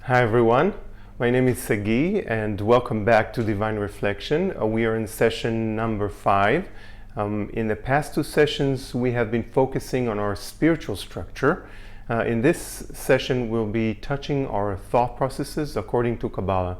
Hi everyone, my name is Sagi and welcome back to Divine Reflection. We are in session number 5. In the past 2 sessions we have been focusing on our spiritual structure. In this session we'll be touching our thought processes according to Kabbalah.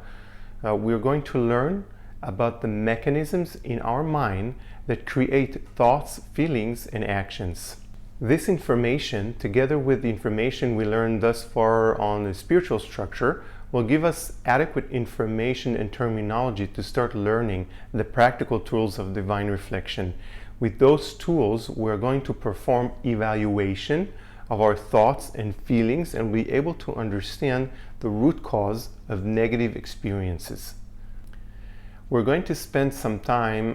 We're going to learn about the mechanisms in our mind that create thoughts, feelings, and actions. This information, together with the information we learned thus far on the spiritual structure, will give us adequate information and terminology to start learning the practical tools of divine reflection. With those tools, we're going to perform evaluation of our thoughts and feelings and be able to understand the root cause of negative experiences. We're going to spend some time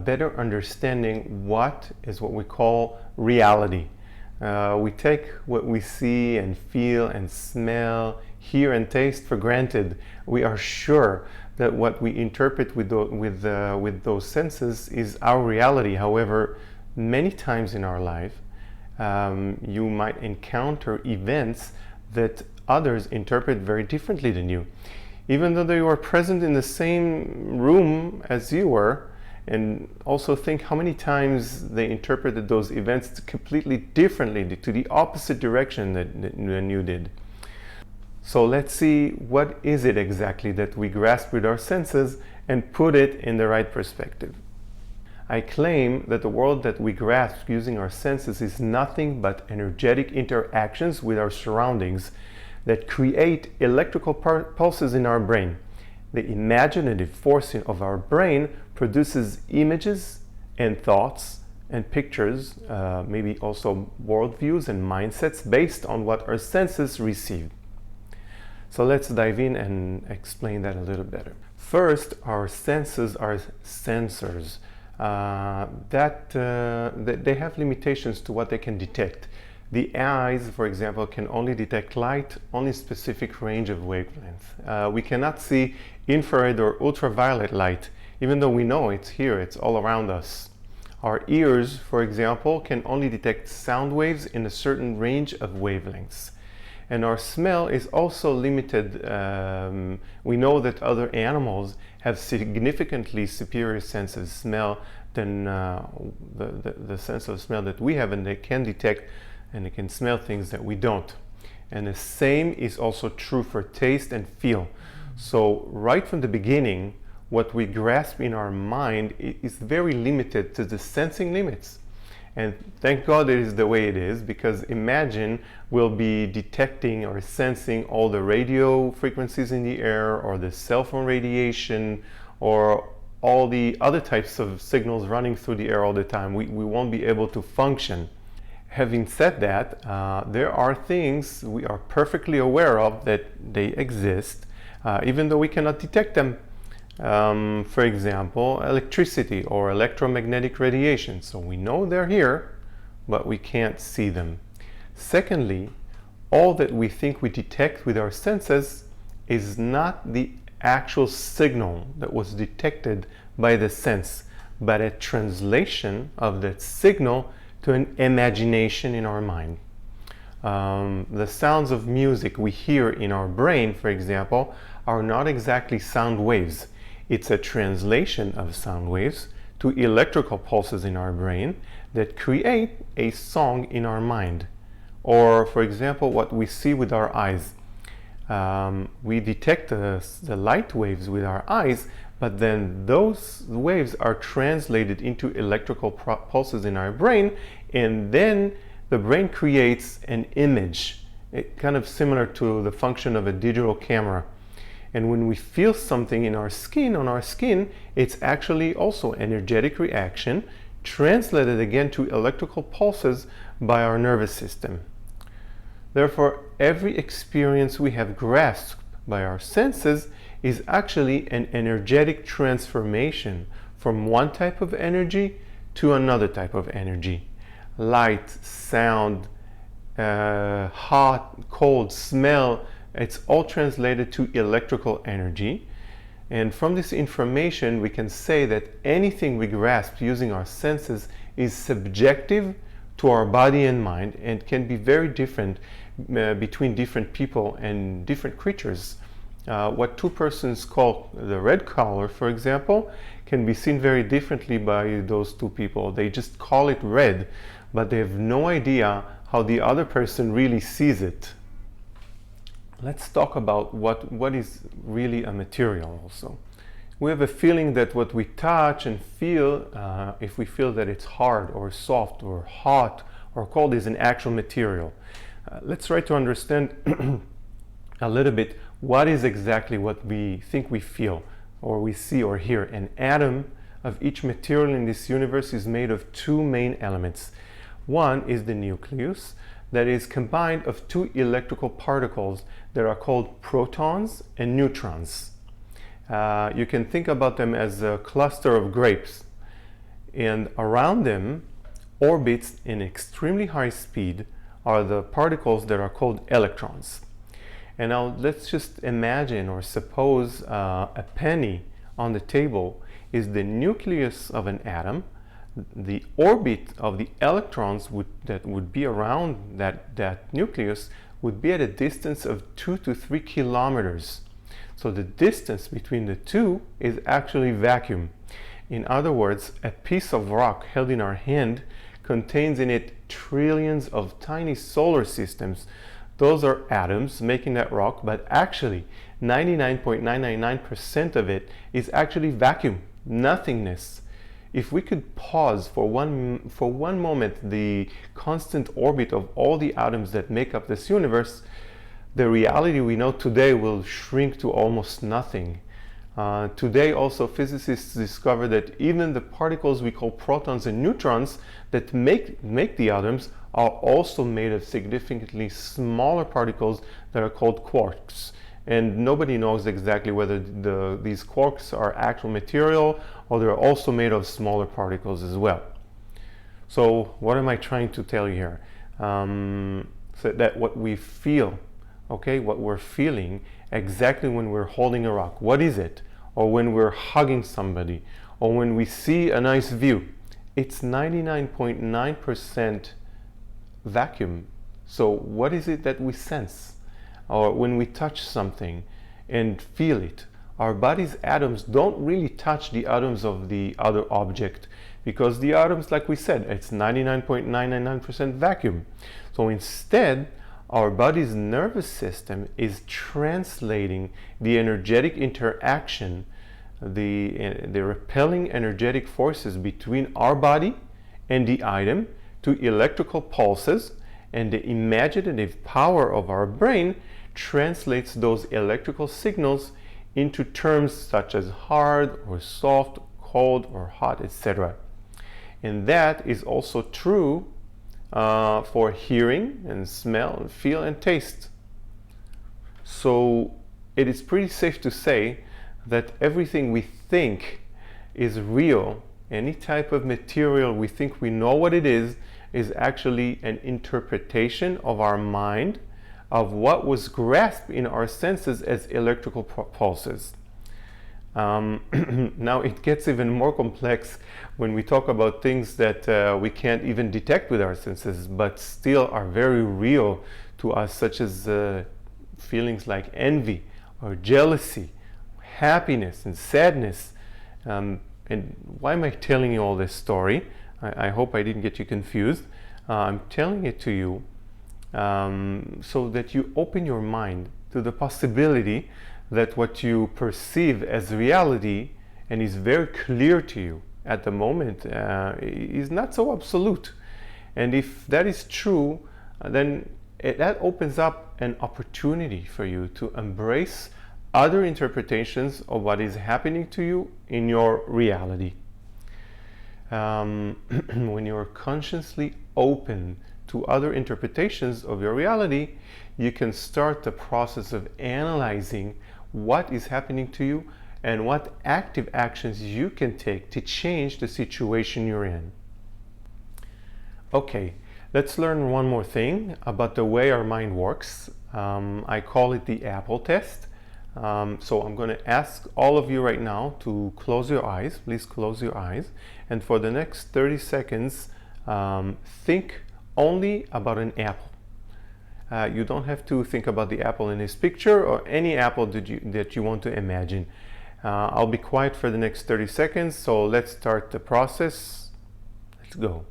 better understanding what we call reality. We take what we see and feel and smell, hear and taste for granted. We are sure that what we interpret with those senses is our reality. However, many times in our life, you might encounter events that others interpret very differently than you. Even though they were present in the same room as you were, and also think how many times they interpreted those events completely differently, to the opposite direction than you did. So let's see, what is it exactly that we grasp with our senses and put it in the right perspective. I claim that the world that we grasp using our senses is nothing but energetic interactions with our surroundings that create electrical pulses in our brain. The imaginative force of our brain produces images and thoughts and pictures, maybe also worldviews and mindsets based on what our senses receive. So let's dive in and explain that a little better. First, our senses are sensors. They have limitations to what they can detect. The eyes, for example, can only detect light on a specific range of wavelength. We cannot see infrared or ultraviolet light, even though we know it's here, it's all around us. Our ears, for example, can only detect sound waves in a certain range of wavelengths. And our smell is also limited. We know that other animals have significantly superior sense of smell than the sense of smell that we have, and they can detect and they can smell things that we don't. And the same is also true for taste and feel. So right from the beginning, what we grasp in our mind is very limited to the sensing limits. And thank God it is the way it is, because imagine we'll be detecting or sensing all the radio frequencies in the air, or the cell phone radiation, or all the other types of signals running through the air all the time. We won't be able to function. Having said that, there are things we are perfectly aware of that they exist, even though we cannot detect them. For example, electricity or electromagnetic radiation. So we know they're here, but we can't see them. Secondly, all that we think we detect with our senses is not the actual signal that was detected by the sense, but a translation of that signal to an imagination in our mind. The sounds of music we hear in our brain, for example, are not exactly sound waves. It's a translation of sound waves to electrical pulses in our brain that create a song in our mind. Or, for example, what we see with our eyes. We detect the light waves with our eyes, but then those waves are translated into electrical pulses in our brain, and then the brain creates an image, kind of similar to the function of a digital camera. And when we feel something on our skin, it's actually also an energetic reaction translated again to electrical pulses by our nervous system. Therefore, every experience we have grasped by our senses is actually an energetic transformation from one type of energy to another type of energy. Light, sound, hot, cold, smell, it's all translated to electrical energy. And from this information, we can say that anything we grasp using our senses is subjective to our body and mind, and can be very different between different people and different creatures. What two persons call the red color, for example, can be seen very differently by those two people. They just call it red, but they have no idea how the other person really sees it. Let's talk about what is really a material also. We have a feeling that what we touch and feel, if we feel that it's hard or soft or hot or cold, is an actual material. Let's try to understand a little bit what is exactly what we think we feel or we see or hear. An atom of each material in this universe is made of two main elements. One is the nucleus, that is combined of two electrical particles that are called protons and neutrons. You can think about them as a cluster of grapes, and around them orbits in extremely high speed are the particles that are called electrons. And now let's just imagine or suppose a penny on the table is the nucleus of an atom. The orbit of the electrons that would be around that nucleus would be at a distance of 2 to 3 kilometers. So the distance between the two is actually vacuum. In other words, a piece of rock held in our hand contains in it trillions of tiny solar systems. Those are atoms making that rock, but actually 99.999% of it is actually vacuum, nothingness. If we could pause for one moment the constant orbit of all the atoms that make up this universe, the reality we know today will shrink to almost nothing. Today also physicists discover that even the particles we call protons and neutrons that make the atoms are also made of significantly smaller particles that are called quarks. And nobody knows exactly whether these quarks are actual material or they're also made of smaller particles as well. So what am I trying to tell you here? So that what we feel, okay, what we're feeling exactly when we're holding a rock, what is it? Or when we're hugging somebody, or when we see a nice view, it's 99.9% vacuum. So what is it that we sense? Or when we touch something and feel it, our body's atoms don't really touch the atoms of the other object, because the atoms, like we said, it's 99.999% vacuum. So instead, our body's nervous system is translating the energetic interaction, the repelling energetic forces between our body and the item to electrical pulses, and the imaginative power of our brain translates those electrical signals into terms such as hard or soft, cold or hot, etc. And that is also true for hearing and smell and feel and taste. So it is pretty safe to say that everything we think is real. Any type of material we think we know what it is actually an interpretation of our mind of what was grasped in our senses as electrical pulses. Now it gets even more complex when we talk about things that we can't even detect with our senses, but still are very real to us, such as feelings like envy or jealousy, happiness and sadness. And why am I telling you all this story? I hope I didn't get you confused. I'm telling it to you so that you open your mind to the possibility that what you perceive as reality and is very clear to you at the moment is not so absolute. And if that is true, then that opens up an opportunity for you to embrace other interpretations of what is happening to you in your reality. When you're consciously open to other interpretations of your reality, you can start the process of analyzing what is happening to you and what active actions you can take to change the situation you're in. Okay, let's learn one more thing about the way our mind works. I call it the apple test. So I'm going to ask all of you right now to close your eyes. Please close your eyes. And for the next 30 seconds, think only about an apple. You don't have to think about the apple in this picture or any apple that you want to imagine. I'll be quiet for the next 30 seconds, so let's start the process. Let's go.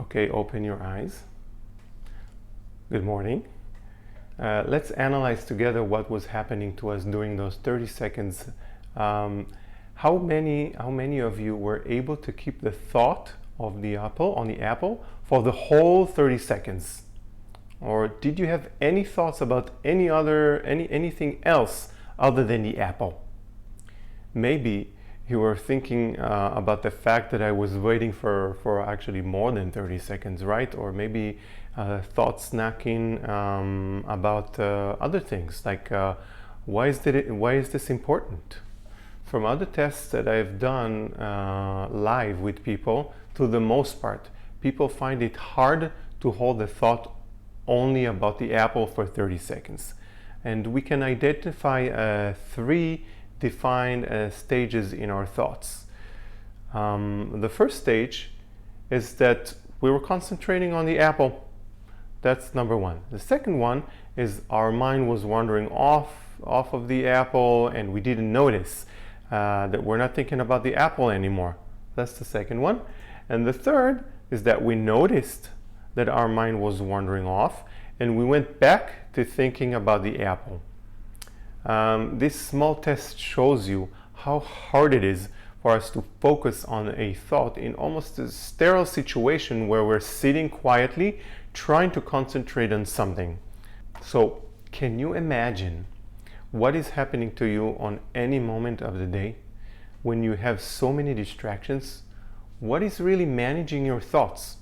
Okay, open your eyes. Good morning. Let's analyze together what was happening to us during those 30 seconds. How many of you were able to keep the thought of the apple for the whole 30 seconds? Or did you have any thoughts about anything else other than the apple? Maybe you were thinking about the fact that I was waiting for actually more than 30 seconds, right? Or maybe thought snacking about other things, like why is this important? From other tests that I've done live with people, to the most part, people find it hard to hold the thought only about the apple for 30 seconds. And we can identify 3 defined stages in our thoughts. The first stage is that we were concentrating on the apple. That's number 1. The second one is our mind was wandering off of the apple, and we didn't notice that we're not thinking about the apple anymore. That's the second one. And the third is that we noticed that our mind was wandering off, and we went back to thinking about the apple. This small test shows you how hard it is for us to focus on a thought in almost a sterile situation where we're sitting quietly trying to concentrate on something. So, can you imagine what is happening to you on any moment of the day when you have so many distractions? What is really managing your thoughts?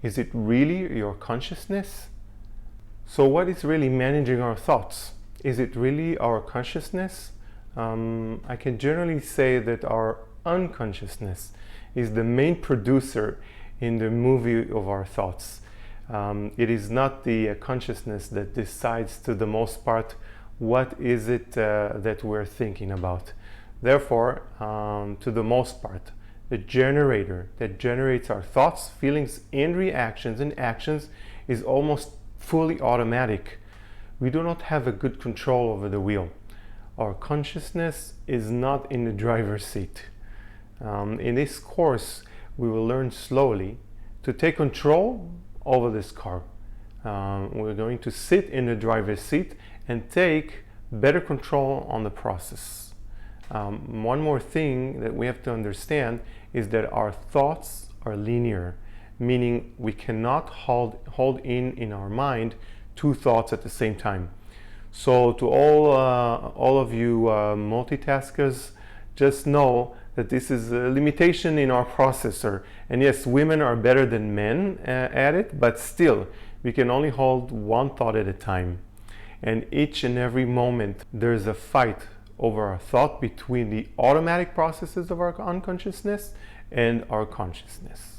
Is it really your consciousness? So what is really managing our thoughts? Is it really our consciousness? I can generally say that our unconsciousness is the main producer in the movie of our thoughts. It is not the consciousness that decides, to the most part, what is it that we're thinking about. Therefore, to the most part, the generator that generates our thoughts, feelings, and reactions and actions is almost fully automatic. We do not have a good control over the wheel. Our consciousness is not in the driver's seat. In this course, we will learn slowly to take control over this car. We're going to sit in the driver's seat and take better control on the process. One more thing that we have to understand is that our thoughts are linear, meaning we cannot hold in our mind 2 thoughts at the same time. So to all of you multitaskers, just know that this is a limitation in our processor. And yes, women are better than men at it, but still, we can only hold 1 thought at a time. And each and every moment, there's a fight over our thought between the automatic processes of our unconsciousness and our consciousness.